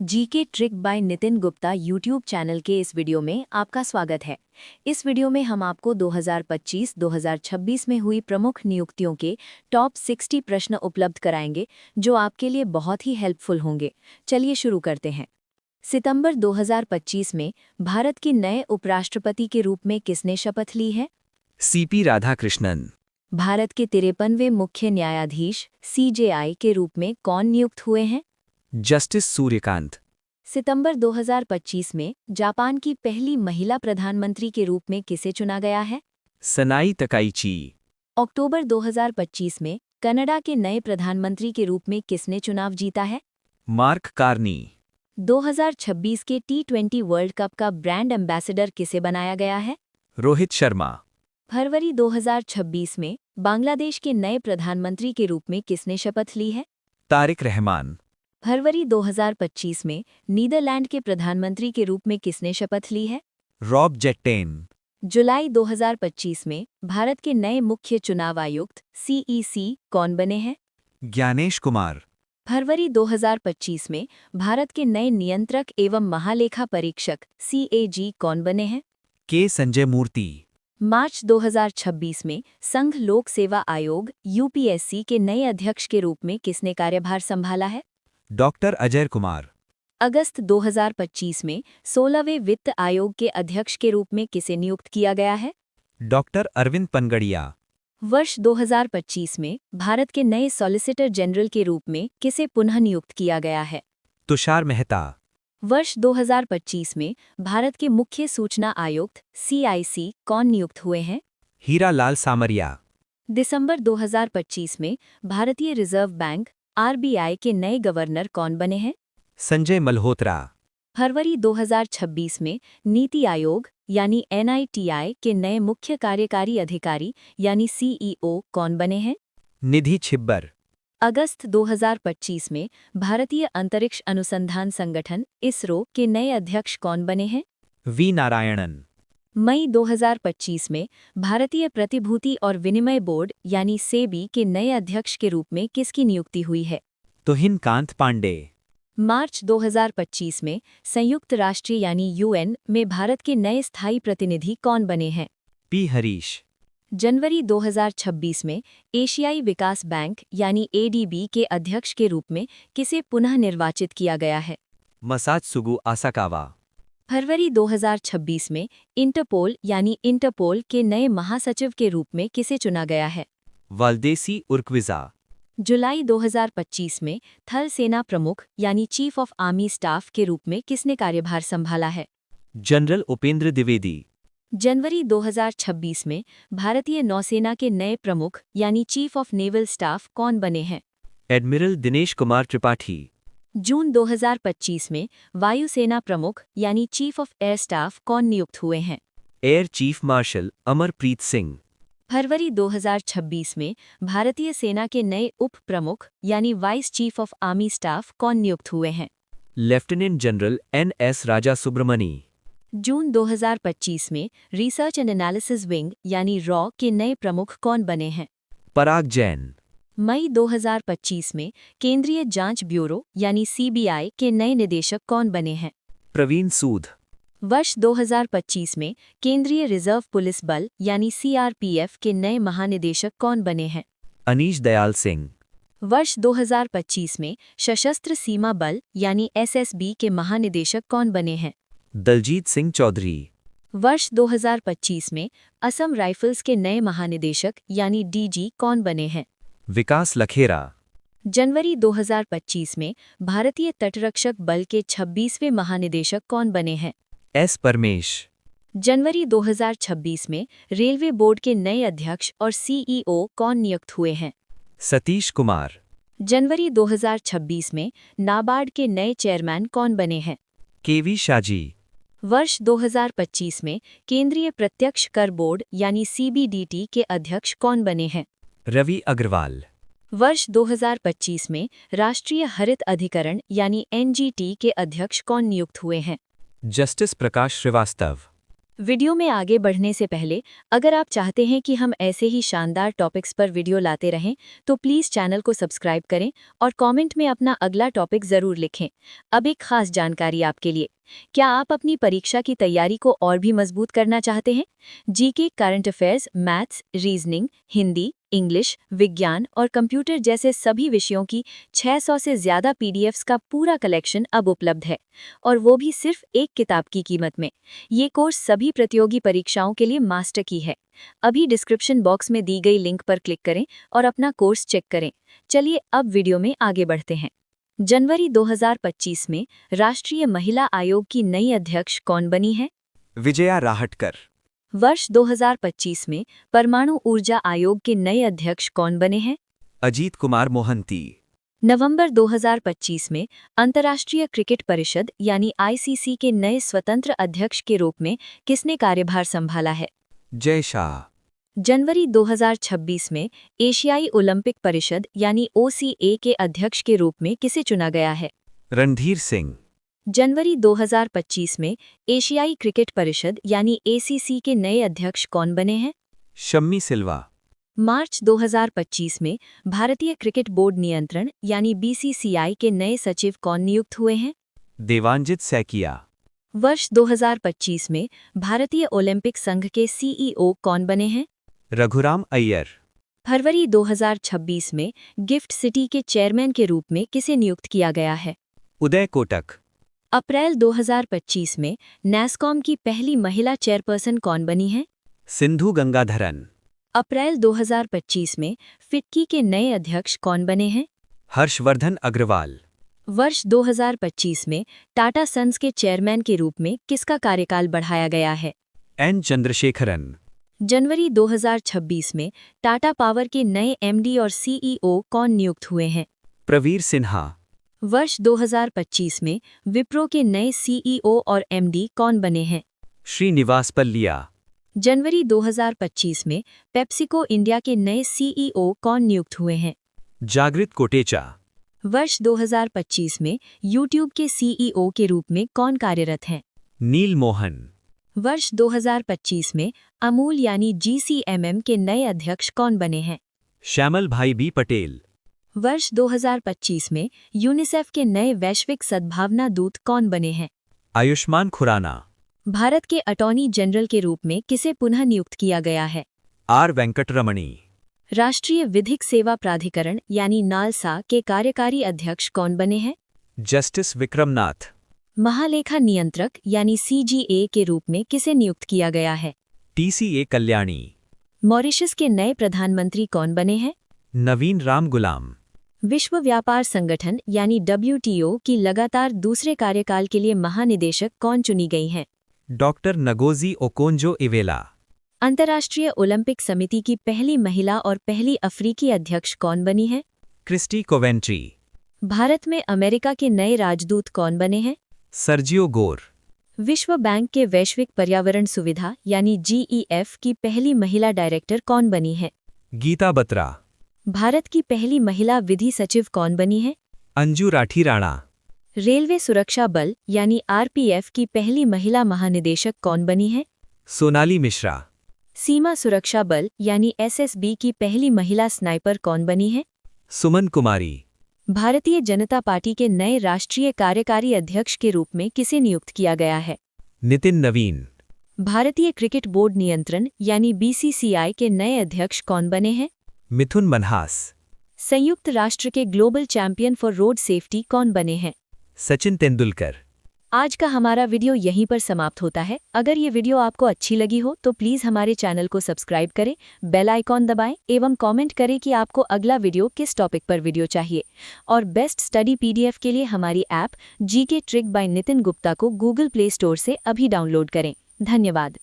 GK trick bye Nitin Gupta YouTube channel के इस video में आपका स्वागत है। इस वीडियो में हम आपको 2025-2026 में हुई प्रमुख नियुक्तियों के टॉप 60 प्रश्न उपलब्ध कराएंगे जो आपके लिए बहुत ही हेल्पफुल होंगे। चलिए शुरू करते हैं। सितंबर 2025 में भारत के नए उपराष्ट्रपति के रूप में किसने शपथ ली है? सीपी राधाकृष्णन। भारत के 53वें मुख्य न्यायाधीश सीजेआई के रूप में कौन नियुक्त हुए हैं? जस्टिस सूर्यकांत। सितंबर 2025 में जापान की पहली महिला प्रधानमंत्री के रूप में किसे चुना गया है? सनाई तकाइची। अक्टूबर 2025 में कनाडा के नए प्रधानमंत्री के रूप में किसने चुनाव जीता है? Mark Carney. 2026 के T20 वर्ल्ड कप का ब्रांड एम्बेसडर किसे बनाया गया है? रोहित शर्मा। फरवरी 2026 में बांग्लादेश के नए प्रधानमंत्री के रूप में किसने शपथ ली है? तारिक रहमान। फरवरी 2025 में नीदरलैंड के प्रधानमंत्री के रूप में किसने शपथ ली है? रॉब जेट्टेन। जुलाई 2025 में भारत के नए मुख्य चुनाव आयुक्त सीईसी कौन बने हैं? ज्ञानेश कुमार। फरवरी 2025 में भारत के नए नियंत्रक एवं महालेखा परीक्षक सीएजी कौन बने हैं? के संजय मूर्ति। मार्च 2026 में संघ लोक सेवा आयोग यूपीएससी के नए अध्यक्ष के रूप में किसने कार्यभार संभाला है? डॉक्टर अजय कुमार। अगस्त 2025 में 16वें वित्त आयोग के अध्यक्ष के रूप में किसे नियुक्त किया गया है? डॉक्टर अरविंद पनगड़िया। वर्ष 2025 में भारत के नए सॉलिसिटर जनरल के रूप में किसे पुनः नियुक्त किया गया है? तुषार मेहता। वर्ष 2025 में भारत के मुख्य सूचना आयुक्त सीआईसी कौन नियुक्त हुए हैं? हीरा लाल सामरिया। दिसंबर 2025 में भारतीय रिजर्व बैंक आरबीआई के नए गवर्नर कौन बने हैं? संजय मल्होत्रा। फरवरी 2026 में नीति आयोग यानी एनआईटीआई के नए मुख्य कार्यकारी अधिकारी यानी सीईओ कौन बने हैं? निधि छिब्बर। अगस्त 2025 में भारतीय अंतरिक्ष अनुसंधान संगठन इसरो के नए अध्यक्ष कौन बने हैं? वी नारायणन। मई 2025 में भारतीय प्रतिभूति और विनिमय बोर्ड यानी सेबी के नए अध्यक्ष के रूप में किसकी नियुक्ति हुई है? तुहिन कांत पांडे। मार्च 2025 में संयुक्त राष्ट्र यानी यूएन में भारत के नए स्थायी प्रतिनिधि कौन बने हैं? पी हरीश। जनवरी 2026 में एशियाई विकास बैंक यानी एडीबी के अध्यक्ष के रूप में किसे पुनः निर्वाचित किया गया है? मसात्सुगु आसाकावा। फरवरी 2026 में इंटरपोल यानी इंटरपोल के नए महासचिव के रूप में किसे चुना गया है? वाल्देसी उर्क्विज़ा। जुलाई 2025 में थल सेना प्रमुख यानी चीफ ऑफ आर्मी स्टाफ के रूप में किसने कार्यभार संभाला है? जनरल उपेंद्र द्विवेदी। जनवरी 2026 में भारतीय नौसेना के नए प्रमुख यानी चीफ ऑफ नेवल स्टाफ कौन बने हैं? एडमिरल दिनेश कुमार त्रिपाठी। जून 2025 में वायुसेना प्रमुख यानी चीफ ऑफ एयर स्टाफ कौन नियुक्त हुए हैं? Air chief marshal Amarpreet Singh. फरवरी 2026 में भारतीय सेना के नए उप प्रमुख यानी vice chief of army staff कौन नियुक्त हुए हैं? Lieutenant general NS Raja Subramani. जून 2025 में रिसर्च एंड एनालिसिस विंग यानी रॉ के नए प्रमुख कौन बने हैं? पराग जैन। मई 2025 में केंद्रीय जांच ब्यूरो यानी सीबीआई के नए निदेशक कौन बने हैं? प्रवीण सूद। वर्ष 2025 में केंद्रीय रिजर्व पुलिस बल यानी सीआरपीएफ के नए महानिदेशक कौन बने हैं? अनीश दयाल सिंह। वर्ष 2025 में सशस्त्र सीमा बल यानी एसएसबी के महानिदेशक कौन बने हैं? दलजीत सिंह चौधरी। वर्ष 2025 में असम राइफल्स के नए महानिदेशक यानी डीजी कौन बने हैं? विकास लखेरा। जनवरी 2025 में भारतीय तटरक्षक बल के 26वें महानिदेशक कौन बने हैं? एस परमेश। जनवरी 2026 में रेलवे बोर्ड के नए अध्यक्ष और सीईओ कौन नियुक्त हुए हैं? सतीश कुमार। जनवरी 2026 में नाबार्ड के नए चेयरमैन कौन बने हैं? केवी शाजी। वर्ष 2025 में केंद्रीय प्रत्यक्ष कर बोर्ड यानी सीबीडीटी के अध्यक्ष कौन बने हैं? रवि अग्रवाल। वर्ष 2025 में राष्ट्रीय हरित अधिकरण यानी एनजीटी के अध्यक्ष कौन नियुक्त हुए हैं? जस्टिस प्रकाश श्रीवास्तव। वीडियो में आगे बढ़ने से पहले अगर आप चाहते हैं कि हम ऐसे ही शानदार टॉपिक्स पर वीडियो लाते रहें तो प्लीज़ चैनल को सब्सक्राइब करें और कमेंट में अपना अगला टॉपिक ज़रूर लिखें। अब एक खास जानकारी आपके लिए, क्या आप अपनी परीक्षा की तैयारी को और भी मजबूत करना चाहते हैं? GK, current affairs, maths, reasoning, Hindi, English, विज्ञान और कंप्यूटर जैसे सभी विषयों की 600 से ज़्यादा पीडीएफ्स का पूरा कलेक्शन अब उपलब्ध है, और वो भी सिर्फ एक किताब की कीमत में। ये कोर्स सभी प्रतियोगी परीक्षाओं के लिए मास्टर की है। अभी डिस्क्रिप्शन बॉक्स में दी गई लिंक पर क्लिक करें और अपना कोर्स चेक करें। चलिए अब वीडियो में आगे बढ़ते हैं। जनवरी 2025 में राष्ट्रीय महिला आयोग की नई अध्यक्ष कौन बनी है? विजया राहटकर। वर्ष 2025 में परमाणु ऊर्जा आयोग के नए अध्यक्ष कौन बने हैं? अजीत कुमार मोहंती। नवंबर 2025 में अंतर्राष्ट्रीय क्रिकेट परिषद यानी आईसीसी के नए स्वतंत्र अध्यक्ष के रूप में किसने कार्यभार संभाला है? जय शाह। जनवरी 2026 में एशियाई ओलंपिक परिषद यानी ओसीए के अध्यक्ष के रूप में किसे चुना गया है? रणधीर सिंह। जनवरी 2025 में एशियाई क्रिकेट परिषद यानी एसीसी के नए अध्यक्ष कौन बने हैं? शम्मी सिल्वा। मार्च 2025 में भारतीय क्रिकेट बोर्ड नियंत्रण यानी बीसीसीआई के नए सचिव कौन नियुक्त हुए हैं? देवांजित सैकिया। वर्ष 2025 में भारतीय ओलंपिक संघ के सीईओ कौन बने हैं? रघुराम अय्यर। फरवरी 2026 में गिफ्ट सिटी के चेयरमैन के रूप में किसे नियुक्त किया गया है? उदय कोटक। अप्रैल 2025 में नैस्कॉम की पहली महिला चेयरपर्सन कौन बनी है? सिंधु गंगाधरन। अप्रैल 2025 में फिक्की के नए अध्यक्ष कौन बने हैं? हर्षवर्धन अग्रवाल। वर्ष 2025 में टाटा सन्स के चेयरमैन के रूप में किसका कार्यकाल बढ़ाया गया है? एन चंद्रशेखरन। जनवरी 2026 में टाटा पावर के नए एमडी और सीईओ कौन नियुक्त हुए हैं? प्रवीर सिन्हा। वर्ष 2025 में विप्रो के नए सीईओ और एमडी कौन बने हैं? श्रीनिवास पल्लिया। जनवरी 2025 में पेप्सिको इंडिया के नए सीईओ कौन नियुक्त हुए हैं? जागृत कोटेचा। वर्ष 2025 में यूट्यूब के सीईओ के रूप में कौन कार्यरत हैं? नील मोहन। वर्ष 2025 में अमूल यानी जीसीएमएम के नए अध्यक्ष कौन बने हैं? श्यामल भाई बी पटेल। वर्ष 2025 में यूनिसेफ के नए वैश्विक सद्भावना दूत कौन बने हैं? आयुष्मान खुराना। भारत के अटॉर्नी जनरल के रूप में किसे पुनः नियुक्त किया गया है? आर वेंकटरमणी। राष्ट्रीय विधिक सेवा प्राधिकरण यानी नालसा के कार्यकारी अध्यक्ष कौन बने हैं? जस्टिस विक्रमनाथ। महालेखा नियंत्रक यानी सीजीए के रूप में किसे नियुक्त किया गया है? टीसीए कल्याणी। मॉरिशस के नए प्रधानमंत्री कौन बने हैं? नवीन राम गुलाम। विश्व व्यापार संगठन यानी डब्ल्यूटीओ की लगातार दूसरे कार्यकाल के लिए महानिदेशक कौन चुनी गई हैं? Doctor Ngozi Okonjo Iweala. अंतर्राष्ट्रीय ओलंपिक समिति की पहली महिला और पहली अफ्रीकी अध्यक्ष कौन बनी है? Christie Coventry. भारत में अमेरिका के नए राजदूत कौन बने हैं? Sergio Gor. विश्व बैंक के वैश्विक पर्यावरण सुविधा यानी जीईएफ की पहली महिला डायरेक्टर कौन बनी है? गीता बत्रा। भारत की पहली महिला विधि सचिव कौन बनी है? अंजू राठी राणा। रेलवे सुरक्षा बल यानी आरपीएफ की पहली महिला महानिदेशक कौन बनी है? सोनाली मिश्रा। सीमा सुरक्षा बल यानी एसएसबी की पहली महिला स्नाइपर कौन बनी है? सुमन कुमारी। भारतीय जनता पार्टी के नए राष्ट्रीय कार्यकारी अध्यक्ष के रूप में किसे नियुक्त किया गया है? नितिन नवीन। भारतीय क्रिकेट बोर्ड नियंत्रण यानी बीसीसीआई के नए अध्यक्ष कौन बने हैं? मिथुन मनहास। संयुक्त राष्ट्र के global champion for road safety कौन बने हैं? सचिन तेंदुलकर। आज का हमारा वीडियो यहीं पर समाप्त होता है। अगर ये वीडियो आपको अच्छी लगी हो तो प्लीज़ हमारे चैनल को सब्सक्राइब करें, बेल आइकॉन दबाएं एवं कमेंट करें कि आपको अगला वीडियो किस टॉपिक पर वीडियो चाहिए। और बेस्ट स्टडी पीडीएफ के लिए हमारी app GK trick bye Nitin Gupta को गूगल प्ले स्टोर से अभी डाउनलोड करें। धन्यवाद।